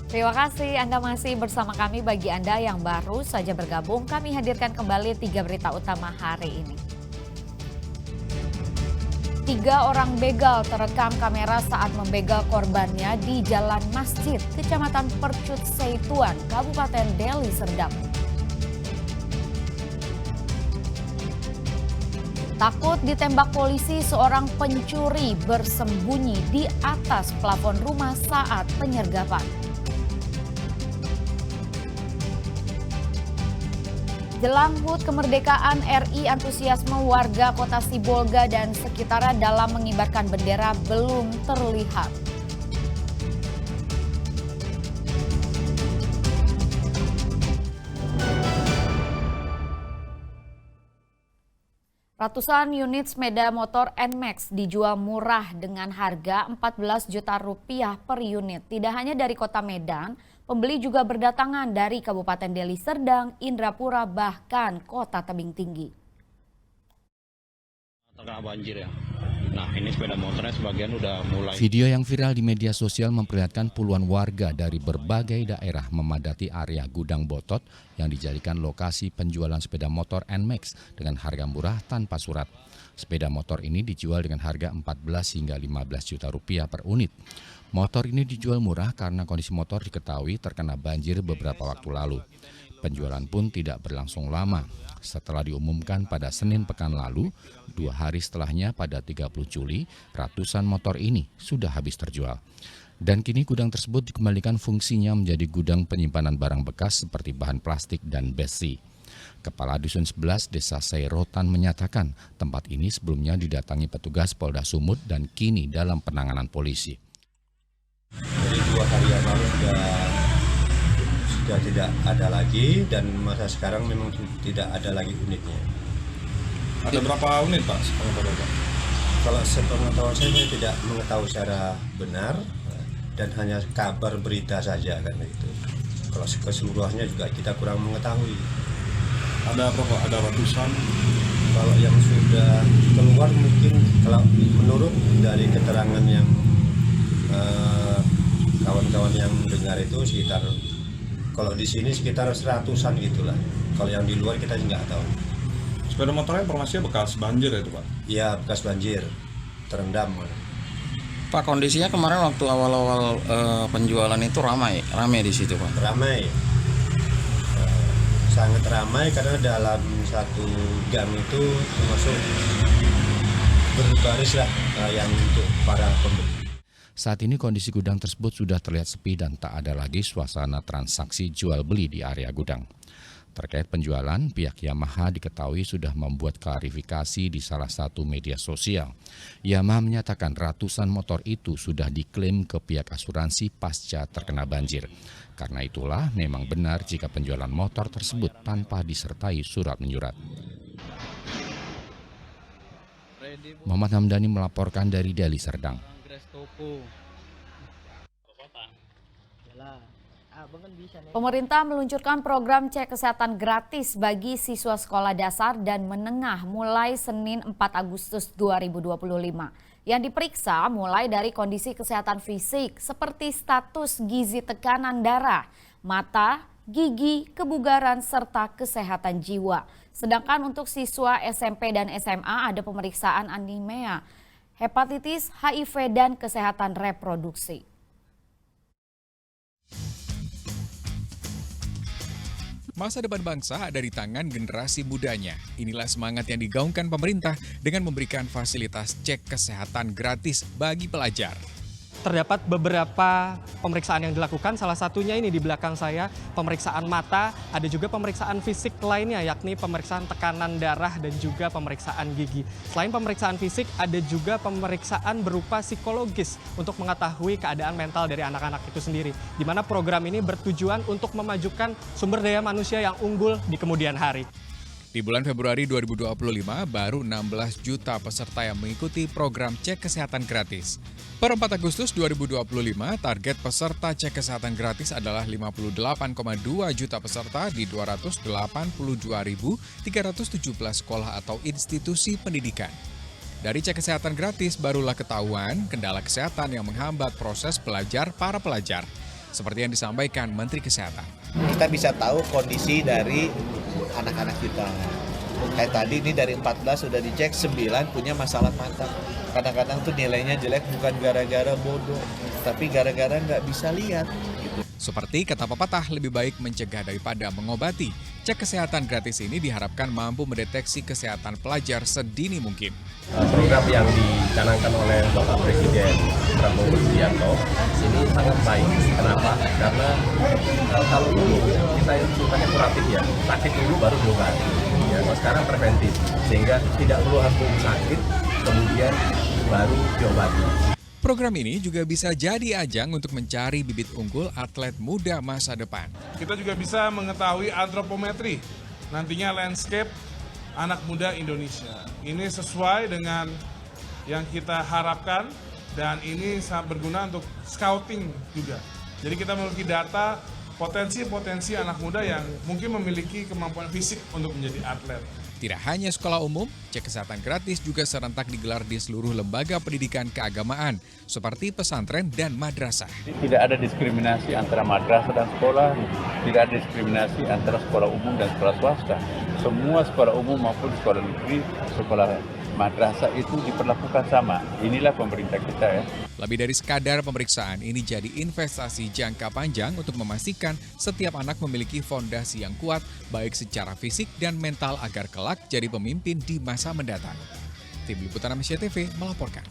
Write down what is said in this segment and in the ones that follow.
Terima kasih Anda masih bersama kami. Bagi Anda yang baru saja bergabung, kami hadirkan kembali 3 berita utama hari ini. 3 orang begal terekam kamera saat membegal korbannya di Jalan Masjid, Kecamatan Percut Seituan, Kabupaten Deli Serdang. Takut ditembak polisi, seorang pencuri bersembunyi di atas plafon rumah saat penyergapan. Jelang HUT Kemerdekaan RI, antusiasme warga Kota Sibolga dan sekitarnya dalam mengibarkan bendera belum terlihat. Ratusan unit sepeda motor NMAX dijual murah dengan harga 14 juta rupiah per unit. Tidak hanya dari kota Medan, pembeli juga berdatangan dari Kabupaten Deli Serdang, Indrapura, bahkan kota Tebing Tinggi. Terkena banjir ya. Nah, ini sepeda motornya sebagian udah mulai. Video yang viral di media sosial memperlihatkan puluhan warga dari berbagai daerah memadati area gudang Botot yang dijadikan lokasi penjualan sepeda motor NMAX dengan harga murah tanpa surat. Sepeda motor ini dijual dengan harga 14 hingga 15 juta rupiah per unit. Motor ini dijual murah karena kondisi motor diketahui terkena banjir beberapa waktu lalu. Penjualan pun tidak berlangsung lama. Setelah diumumkan pada Senin pekan lalu, 2 hari setelahnya pada 30 Juli, ratusan motor ini sudah habis terjual. Dan kini gudang tersebut dikembalikan fungsinya menjadi gudang penyimpanan barang bekas seperti bahan plastik dan besi. Kepala Dusun 11 Desa Seirotan menyatakan tempat ini sebelumnya didatangi petugas Polda Sumut dan kini dalam penanganan polisi. Jadi 2 hari yang lalu sudah tidak ada lagi dan masa sekarang memang tidak ada lagi unitnya. Ada berapa unit Pak? Kalau sepengetahuan saya tidak mengetahui secara benar dan hanya kabar berita saja kan itu. Kalau keseluruhannya juga kita kurang mengetahui. Ada berapa? Ada ratusan. Kalau yang sudah keluar mungkin kalau menurut dari keterangan yang kawan-kawan yang dengar itu sekitar, kalau di sini sekitar 100-an gitulah. Kalau yang di luar kita nggak tahu. Sepeda motornya informasinya bekas banjir ya itu Pak? Iya, bekas banjir, terendam. Pak, kondisinya kemarin waktu awal-awal penjualan itu ramai di situ Pak? Ramai, sangat ramai karena dalam satu gang itu termasuk berbaris lah yang untuk para pembeli. Saat ini kondisi gudang tersebut sudah terlihat sepi dan tak ada lagi suasana transaksi jual beli di area gudang. Terkait penjualan, pihak Yamaha diketahui sudah membuat klarifikasi di salah satu media sosial. Yamaha menyatakan ratusan motor itu sudah diklaim ke pihak asuransi pasca terkena banjir. Karena itulah memang benar jika penjualan motor tersebut tanpa disertai surat menyurat. Muhammad Hamdani melaporkan dari Deli Serdang. Pemerintah meluncurkan program cek kesehatan gratis bagi siswa sekolah dasar dan menengah mulai Senin 4 Agustus 2025. Yang diperiksa mulai dari kondisi kesehatan fisik seperti status gizi, tekanan darah, mata, gigi, kebugaran, serta kesehatan jiwa. Sedangkan untuk siswa SMP dan SMA ada pemeriksaan anemia, hepatitis, HIV, dan kesehatan reproduksi. Masa depan bangsa ada di tangan generasi mudanya. Inilah semangat yang digaungkan pemerintah dengan memberikan fasilitas cek kesehatan gratis bagi pelajar. Terdapat beberapa pemeriksaan yang dilakukan, salah satunya ini di belakang saya, pemeriksaan mata, ada juga pemeriksaan fisik lainnya yakni pemeriksaan tekanan darah dan juga pemeriksaan gigi. Selain pemeriksaan fisik, ada juga pemeriksaan berupa psikologis untuk mengetahui keadaan mental dari anak-anak itu sendiri. Di mana program ini bertujuan untuk memajukan sumber daya manusia yang unggul di kemudian hari. Di bulan Februari 2025, baru 16 juta peserta yang mengikuti program cek kesehatan gratis. Per 4 Agustus 2025, target peserta cek kesehatan gratis adalah 58,2 juta peserta di 282.317 sekolah atau institusi pendidikan. Dari cek kesehatan gratis, barulah ketahuan kendala kesehatan yang menghambat proses belajar para pelajar. seperti yang disampaikan Menteri Kesehatan. Kita bisa tahu kondisi dari anak-anak kita. Kayak tadi ini dari 14 sudah dicek 9 punya masalah mata. Kadang-kadang tuh nilainya jelek bukan gara-gara bodoh, tapi gara-gara nggak bisa lihat. Gitu. Seperti kata pepatah, lebih baik mencegah daripada mengobati. Cek kesehatan gratis ini diharapkan mampu mendeteksi kesehatan pelajar sedini mungkin. Program yang dicanangkan oleh Bapak Presiden Prabowo Subianto ini sangat baik. Kenapa? Karena kalau dulu kita itu sifatnya kuratif ya, sakit dulu baru diobati. Ya, kalau sekarang preventif, sehingga tidak perlu harus sakit kemudian baru diobati. Program ini juga bisa jadi ajang untuk mencari bibit unggul atlet muda masa depan. Kita juga bisa mengetahui antropometri, nantinya landscape anak muda Indonesia. Ini sesuai dengan yang kita harapkan dan ini sangat berguna untuk scouting juga. Jadi kita memiliki data potensi-potensi anak muda yang mungkin memiliki kemampuan fisik untuk menjadi atlet. Tidak hanya sekolah umum, cek kesehatan gratis juga serentak digelar di seluruh lembaga pendidikan keagamaan, seperti pesantren dan madrasah. Tidak ada diskriminasi antara madrasah dan sekolah, tidak ada diskriminasi antara sekolah umum dan sekolah swasta. Semua sekolah umum maupun sekolah negeri, sekolah madrasah itu diperlakukan sama. Inilah pemerintah kita ya. Lebih dari sekadar pemeriksaan, ini jadi investasi jangka panjang untuk memastikan setiap anak memiliki fondasi yang kuat, baik secara fisik dan mental agar kelak jadi pemimpin di masa mendatang. Tim Liputan Amnesia TV melaporkan.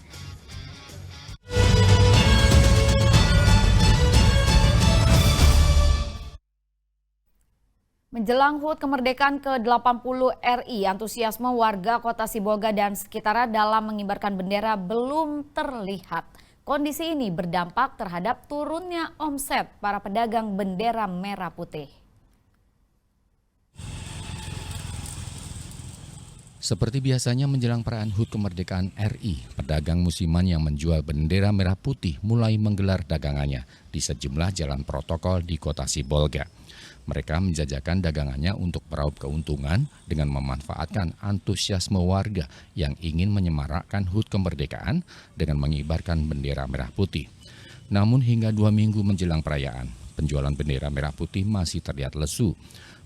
Menjelang HUT kemerdekaan ke-80 RI, antusiasme warga Kota Sibolga dan sekitarnya dalam mengibarkan bendera belum terlihat. Kondisi ini berdampak terhadap turunnya omset para pedagang bendera merah putih. Seperti biasanya menjelang perayaan HUT kemerdekaan RI, pedagang musiman yang menjual bendera merah putih mulai menggelar dagangannya di sejumlah jalan protokol di Kota Sibolga. Mereka menjajakan dagangannya untuk meraup keuntungan dengan memanfaatkan antusiasme warga yang ingin menyemarakkan HUT kemerdekaan dengan mengibarkan bendera merah putih. Namun hingga 2 minggu menjelang perayaan, penjualan bendera merah putih masih terlihat lesu.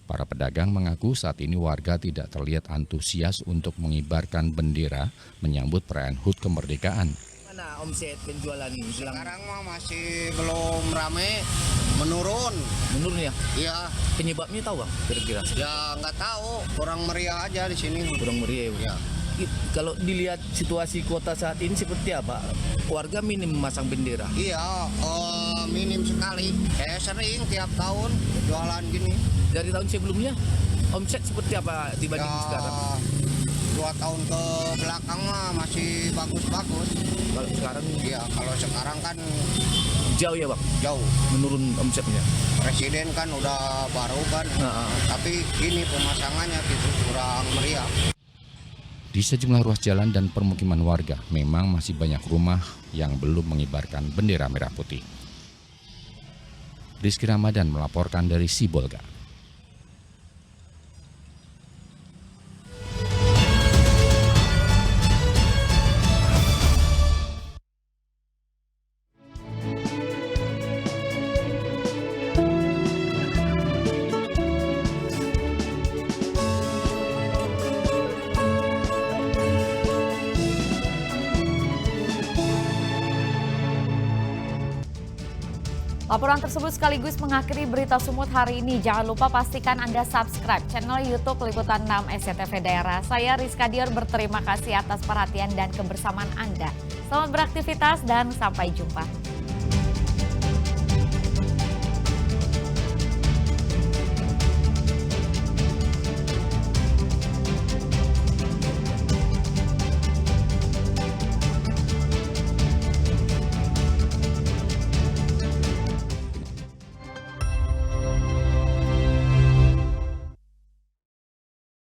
Para pedagang mengaku saat ini warga tidak terlihat antusias untuk mengibarkan bendera menyambut perayaan HUT kemerdekaan. Mana omset penjualan ini? Sekarang mah masih belum rame, menurun. Menurun ya? Iya. Penyebabnya tahu bang kira-kira? Ya nggak tahu, kurang meriah aja di sini. Kurang meriah ya. Kalau dilihat situasi kota saat ini seperti apa? Warga minim memasang bendera? Iya, minim sekali. Kayak sering tiap tahun jualan gini. Dari tahun sebelumnya, omset seperti apa dibanding sekarang? 2 tahun ke belakang mah masih bagus-bagus. Kalau sekarang? Iya, kalau sekarang kan jauh ya bang? Jauh. Menurun omsetnya? Presiden kan udah baru kan, tapi ini pemasangannya gitu kurang meriah. Di sejumlah ruas jalan dan permukiman warga, memang masih banyak rumah yang belum mengibarkan bendera merah putih. Rizky Ramadan melaporkan dari Sibolga. Laporan tersebut sekaligus mengakhiri berita Sumut hari ini. Jangan lupa pastikan Anda subscribe channel YouTube Liputan 6 SCTV Daerah. Saya Rizka Dior berterima kasih atas perhatian dan kebersamaan Anda. Selamat beraktivitas dan sampai jumpa.